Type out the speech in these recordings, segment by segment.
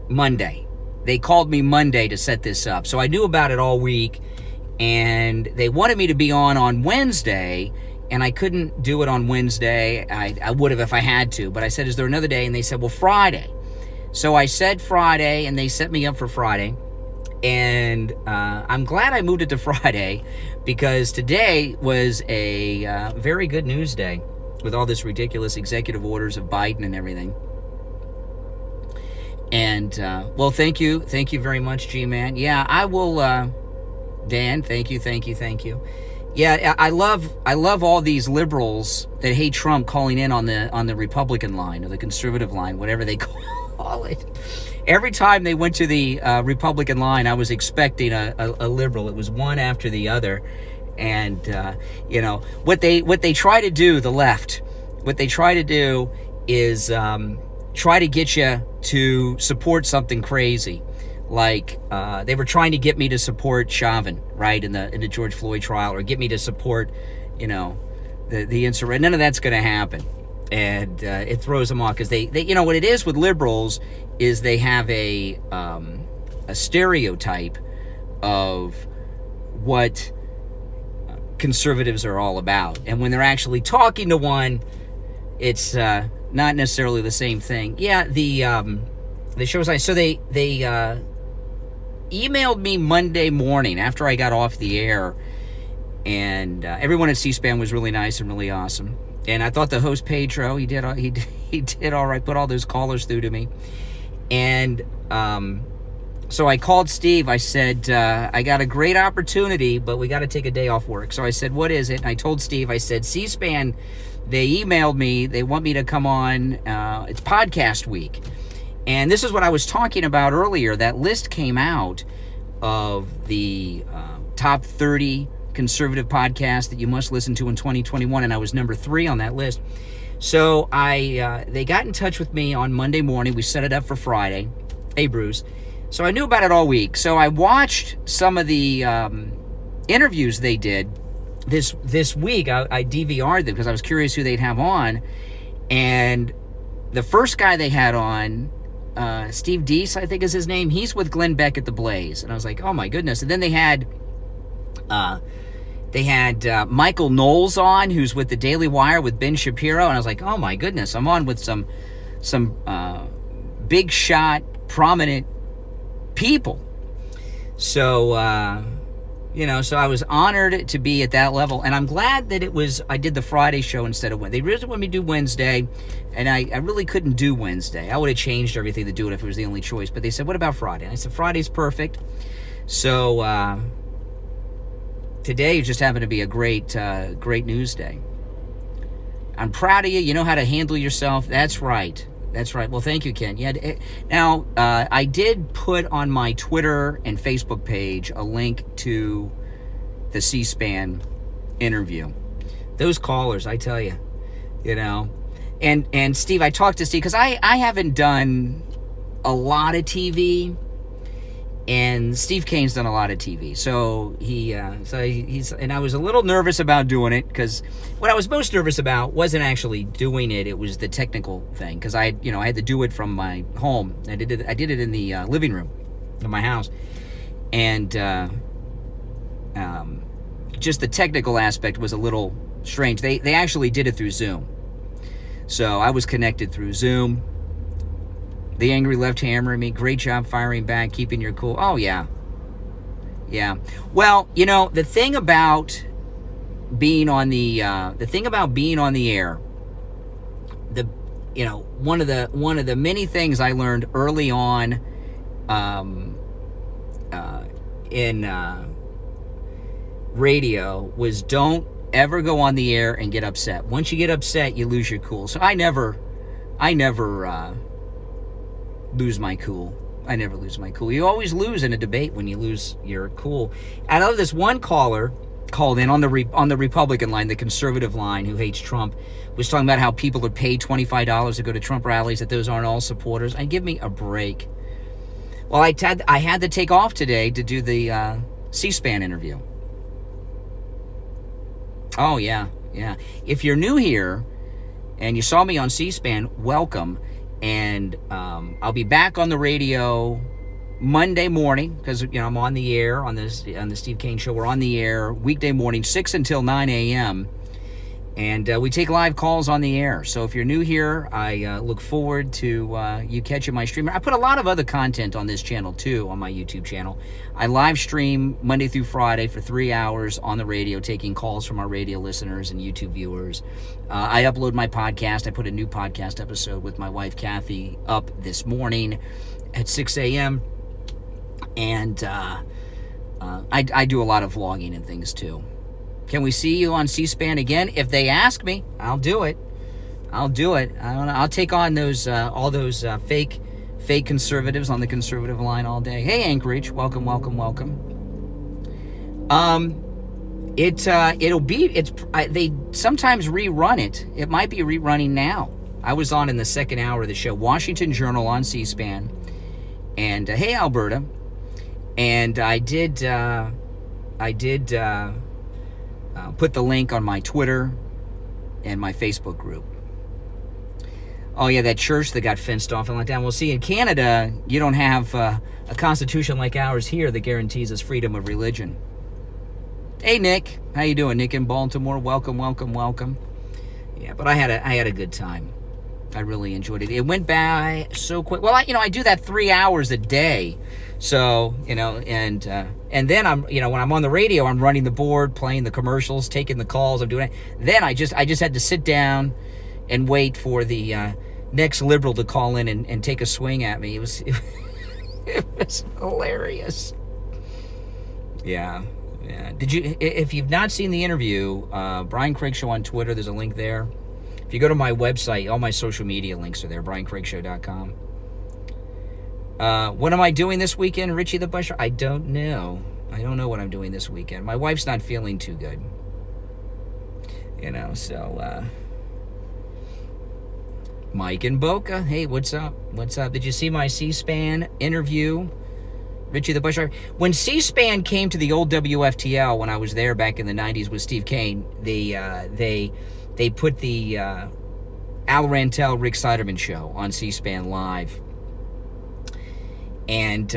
Monday. They called me Monday to set this up. So I knew about it all week, and they wanted me to be on Wednesday, and I couldn't do it on Wednesday. I would have if I had to, but I said, is there another day? And they said, well, Friday. So I said Friday, and they set me up for Friday. And I'm glad I moved it to Friday, because today was a very good news day with all this ridiculous executive orders of Biden and everything. And, well, thank you very much, G-Man. Yeah, I will, Dan, thank you. Yeah, I love all these liberals that hate Trump calling in on the Republican line, or the conservative line, whatever they call it. Every time they went to the Republican line, I was expecting a liberal. It was one after the other. And, what they try to do, the left, what they try to do is try to get you to support something crazy. Like, they were trying to get me to support Chauvin, right, in the George Floyd trial, or get me to support, the insurrection. None of that's going to happen. And it throws them off, because they what it is with liberals is they have a stereotype of what conservatives are all about. And when they're actually talking to one, it's not necessarily the same thing. Yeah, the show's nice. So they emailed me Monday morning after I got off the air, and everyone at C-SPAN was really nice and really awesome. And I thought the host Pedro, he did all right, put all those callers through to me. And so I called Steve. I said, I got a great opportunity, but we got to take a day off work. So I said, what is it? And I told Steve, I said, C-SPAN, they emailed me. They want me to come on. It's podcast week. And this is what I was talking about earlier. That list came out of the top 30 conservative podcasts that you must listen to in 2021, and I was number 3 on that list. So they got in touch with me on Monday morning. We set it up for Friday. Hey, Bruce. So I knew about it all week. So I watched some of the interviews they did this week. I DVR'd them because I was curious who they'd have on. And the first guy they had on, Steve Deese, I think is his name. He's with Glenn Beck at the Blaze. And I was like, oh my goodness. And then they had Michael Knowles on, who's with the Daily Wire with Ben Shapiro. And I was like, oh my goodness, I'm on with some big shot, prominent people. So, so I was honored to be at that level. And I'm glad that I did the Friday show instead of Wednesday. They really wanted me to do Wednesday, and I really couldn't do Wednesday. I would have changed everything to do it if it was the only choice. But they said, what about Friday? And I said, Friday's perfect. So today just happened to be a great news day. I'm proud of you. You know how to handle yourself. That's right. Well, thank you, Ken. Yeah. Now, I did put on my Twitter and Facebook page a link to the C-SPAN interview. Those callers, I tell you, And Steve, I talked to Steve because I haven't done a lot of TV, and Steve Kane's done a lot of TV. So he's and I was a little nervous about doing it, because what I was most nervous about wasn't actually doing it. It was the technical thing, because I had to do it from my home. I did it in the living room of my house, and just the technical aspect was a little strange. They actually did it through Zoom, so I was connected through Zoom. The angry left hammering me. Great job firing back, keeping your cool. Oh, yeah. Yeah. Well, the thing about being on the air, one of the many things I learned early on in radio was don't ever go on the air and get upset. Once you get upset, you lose your cool. So I never lose my cool. I never lose my cool. You always lose in a debate when you lose your cool. I love this one caller called in on the Republican line, the conservative line, who hates Trump, was talking about how people are paid $25 to go to Trump rallies, that those aren't all supporters. And give me a break. Well, I had to take off today to do the C-SPAN interview. Oh, yeah. If you're new here and you saw me on C-SPAN, welcome. And I'll be back on the radio Monday morning, because I'm on the air on the Steve Kane Show. We're on the air weekday morning, 6 until 9 a.m., and we take live calls on the air. So if you're new here, I look forward to you catching my stream. I put a lot of other content on this channel, too, on my YouTube channel. I live stream Monday through Friday for 3 hours on the radio, taking calls from our radio listeners and YouTube viewers. I upload my podcast. I put a new podcast episode with my wife, Kathy, up this morning at 6 a.m., and I do a lot of vlogging and things, too. Can we see you on C-SPAN again? If they ask me, I'll do it. I'll take on those all those fake conservatives on the conservative line all day. Hey, Anchorage, welcome. They sometimes rerun it. It might be rerunning now. I was on in the second hour of the show, Washington Journal on C-SPAN, and hey, Alberta, and I did. Put the link on my Twitter and my Facebook group. Oh, yeah, that church that got fenced off and let down. Well, see, in Canada, you don't have a constitution like ours here that guarantees us freedom of religion. Hey, Nick. How you doing, Nick in Baltimore? Welcome. Yeah, but I had a good time. I really enjoyed it. It went by so quick. Well, I do that 3 hours a day. So, and then I'm, when I'm on the radio, I'm running the board, playing the commercials, taking the calls, I'm doing it. Then I just had to sit down and wait for the next liberal to call in and take a swing at me. It was hilarious. Yeah. If you've not seen the interview, Brian Craig Show on Twitter, there's a link there. If you go to my website, all my social media links are there, briancraigshow.com. What am I doing this weekend, Richie the Busher? I don't know. I don't know what I'm doing this weekend. My wife's not feeling too good. So... Mike in Boca, hey, what's up? Did you see my C-SPAN interview? Richie the Busher. When C-SPAN came to the old WFTL, when I was there back in the 90s with Steve Kane, they put the Al Rantel, Rick Siderman show on C-SPAN Live. And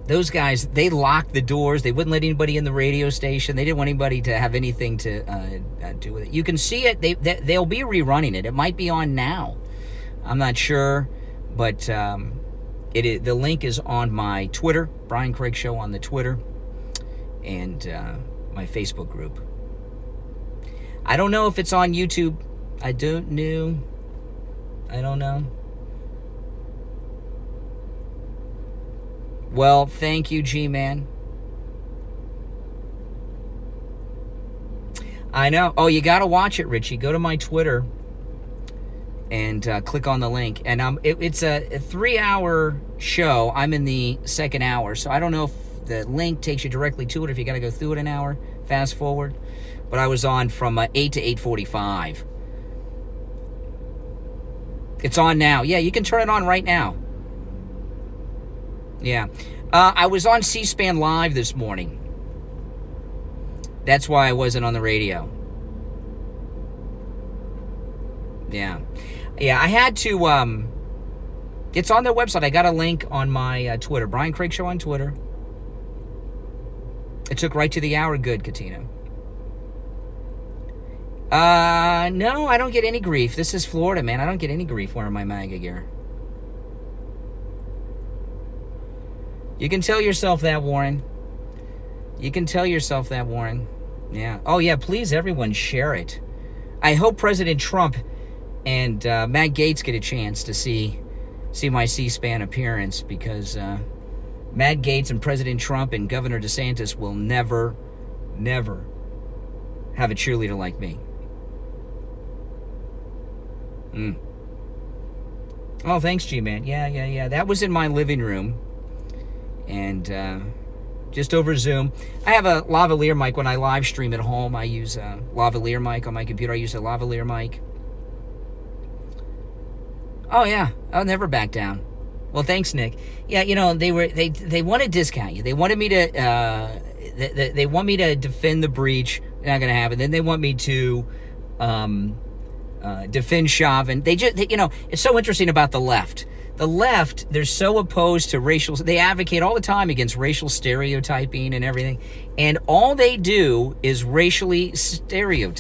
those guys, they locked the doors. They wouldn't let anybody in the radio station. They didn't want anybody to have anything to do with it. You can see it. They'll be rerunning it. It might be on now. I'm not sure. But the link is on my Twitter, Brian Craig Show on the Twitter, and my Facebook group. I don't know if it's on YouTube. I don't know. Well, thank you, G-Man. I know. Oh, you got to watch it, Richie. Go to my Twitter and click on the link. And it's a 3-hour show. I'm in the second hour, so I don't know if the link takes you directly to it, if you got to go through it an hour, fast forward. But I was on from 8 to 8:45. It's on now. Yeah, you can turn it on right now. Yeah. I was on C-SPAN Live this morning. That's why I wasn't on the radio. Yeah. Yeah, I had to... it's on their website. I got a link on my Twitter. Brian Craig Show on Twitter. It took right to the hour. Good, Katina. No, I don't get any grief. This is Florida, man. I don't get any grief wearing my MAGA gear. You can tell yourself that, Warren. You can tell yourself that, Warren. Yeah. Oh, yeah, please, everyone, share it. I hope President Trump and Matt Gaetz get a chance to see my C-SPAN appearance, because Matt Gaetz and President Trump and Governor DeSantis will never have a cheerleader like me. Oh, thanks, G-Man. Yeah. That was in my living room. And just over Zoom. I have a lavalier mic when I live stream at home. I use a lavalier mic on my computer. I use a lavalier mic. Oh, yeah. I'll never back down. Well, thanks, Nick. Yeah, they want to discount you. They wanted me to they want me to defend the breach. Not going to happen. Then they want me to defend Chauvin. It's so interesting about the left. The left, they're so opposed to racial, they advocate all the time against racial stereotyping and everything. And all they do is racially stereotype.